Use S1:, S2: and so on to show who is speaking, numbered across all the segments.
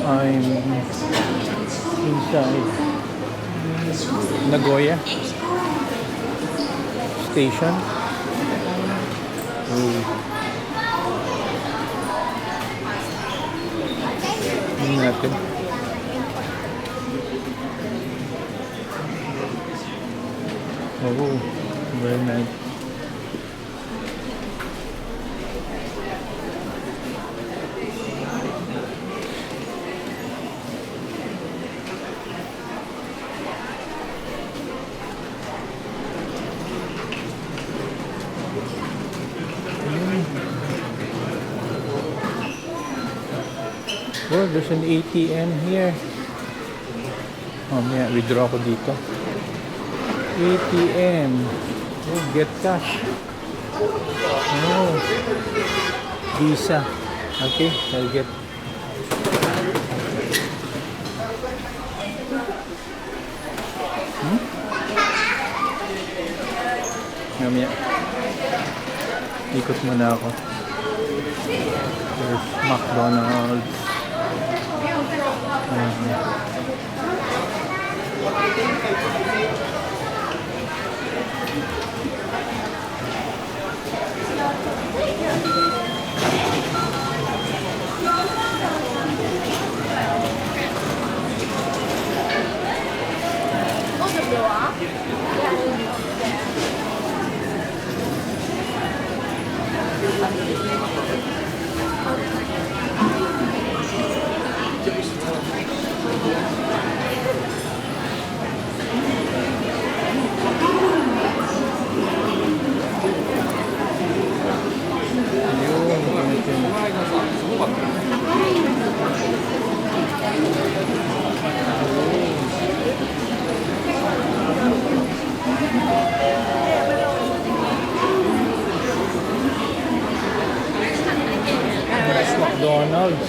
S1: I'm inside Nagoya Station. Oh. Tingnan natin. Oh, very nice. Oh, there's an ATM here. Oh, may withdraw ko dito. ATM. Oh, get cash. Oh, Visa. Okay, I'll get. Mamaya. Ikot muna ako. There's McDonald's. McDonald's.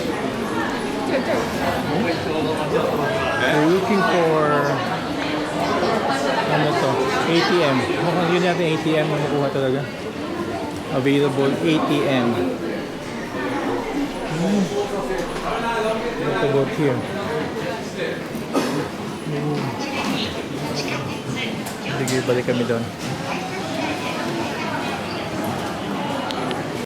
S1: We're looking for ano to? ATM. Mukhang yun natin ATM na makuha talaga. Available ATM. What about here? Sige, balik kami doon.